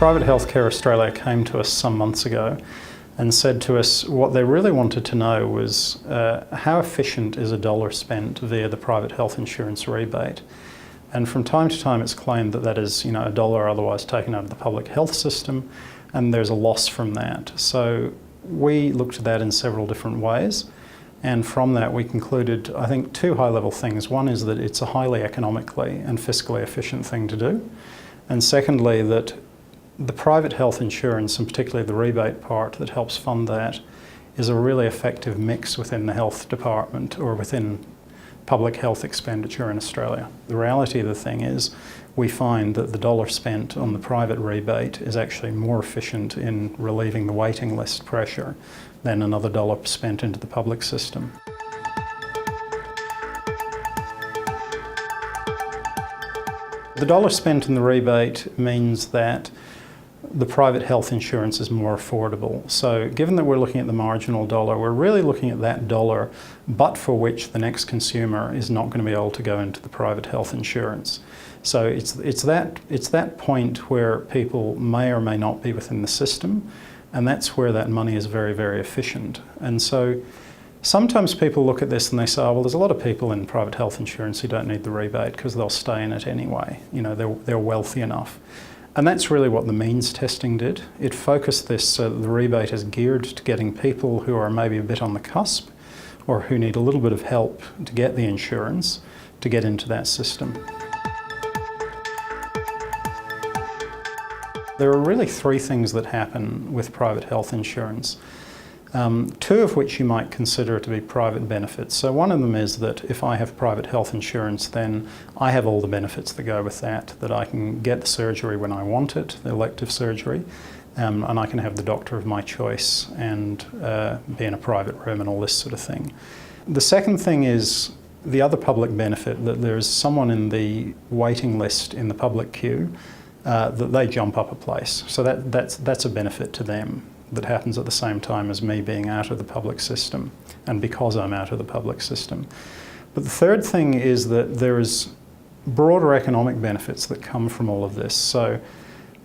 Private Healthcare Australia came to us some months ago and said to us what they really wanted to know was how efficient is a dollar spent via the private health insurance rebate. And from time to time it's claimed that that is, a dollar otherwise taken out of the public health system, and there's a loss from that. So we looked at that in several different ways, and from that we concluded, I think, two high-level things. One is that it's a highly economically and fiscally efficient thing to do, and secondly that the private health insurance, and particularly the rebate part that helps fund that, is a really effective mix within the health department or within public health expenditure in Australia. The reality of the thing is we find that the dollar spent on the private rebate is actually more efficient in relieving the waiting list pressure than another dollar spent into the public system. The dollar spent in the rebate means that the private health insurance is more affordable. So given that we're looking at the marginal dollar, we're really looking at that dollar but for which the next consumer is not going to be able to go into the private health insurance. So it's that point where people may or may not be within the system, and that's where that money is very, very efficient. And so sometimes people look at this and they say, oh, well, there's a lot of people in private health insurance who don't need the rebate because they'll stay in it anyway. They're wealthy enough. And that's really what the means testing did. It focused this so that the rebate is geared to getting people who are maybe a bit on the cusp or who need a little bit of help to get the insurance to get into that system. There are really three things that happen with private health insurance. Two of which you might consider to be private benefits. So one of them is that if I have private health insurance, then I have all the benefits that go with that I can get the surgery when I want it, the elective surgery, and I can have the doctor of my choice and be in a private room and all this sort of thing. The second thing is the other public benefit, that there's someone in the waiting list in the public queue that they jump up a place. So that's a benefit to them that happens at the same time as me being out of the public system, and because I'm out of the public system. But the third thing is that there is broader economic benefits that come from all of this. So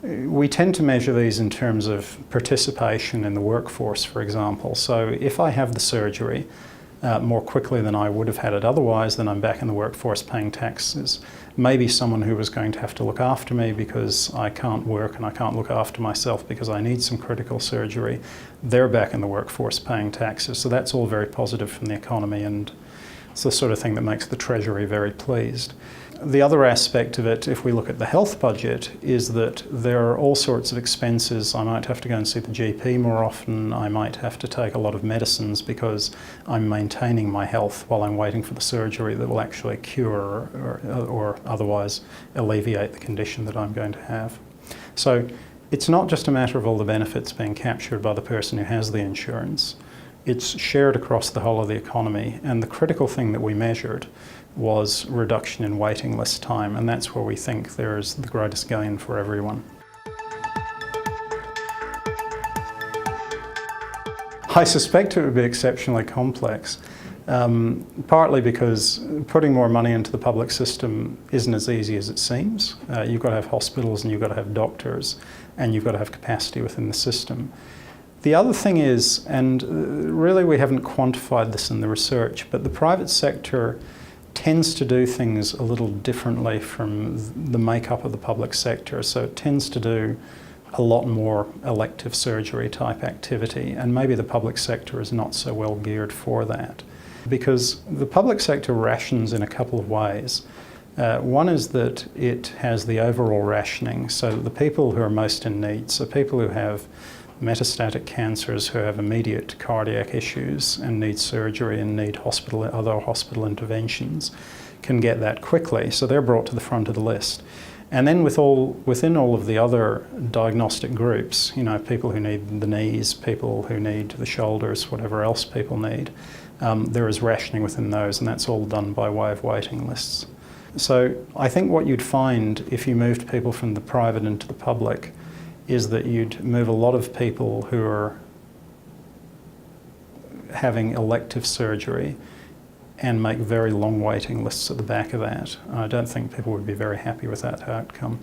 we tend to measure these in terms of participation in the workforce, for example. So if I have the surgery more quickly than I would have had it otherwise, then I'm back in the workforce paying taxes. Maybe someone who was going to have to look after me because I can't work and I can't look after myself because I need some critical surgery, they're back in the workforce paying taxes. So that's all very positive from the economy, and it's the sort of thing that makes the Treasury very pleased. The other aspect of it, if we look at the health budget, is that there are all sorts of expenses. I might have to go and see the GP more often. I might have to take a lot of medicines because I'm maintaining my health while I'm waiting for the surgery that will actually cure or otherwise alleviate the condition that I'm going to have. So it's not just a matter of all the benefits being captured by the person who has the insurance. It's shared across the whole of the economy, and the critical thing that we measured was reduction in waiting list time, and that's where we think there is the greatest gain for everyone. I suspect it would be exceptionally complex, partly because putting more money into the public system isn't as easy as it seems. You've got to have hospitals and you've got to have doctors and you've got to have capacity within the system. The other thing is, and really we haven't quantified this in the research, but the private sector tends to do things a little differently from the makeup of the public sector. So it tends to do a lot more elective surgery type activity, and maybe the public sector is not so well geared for that. Because the public sector rations in a couple of ways. One is that it has the overall rationing, so that the people who are most in need, so people who have metastatic cancers, who have immediate cardiac issues and need surgery and need other hospital interventions, can get that quickly. So they're brought to the front of the list. And then within all of the other diagnostic groups, people who need the knees, people who need the shoulders, whatever else people need, there is rationing within those, and that's all done by way of waiting lists. So I think what you'd find if you moved people from the private into the public is that you'd move a lot of people who are having elective surgery and make very long waiting lists at the back of that. I don't think people would be very happy with that outcome.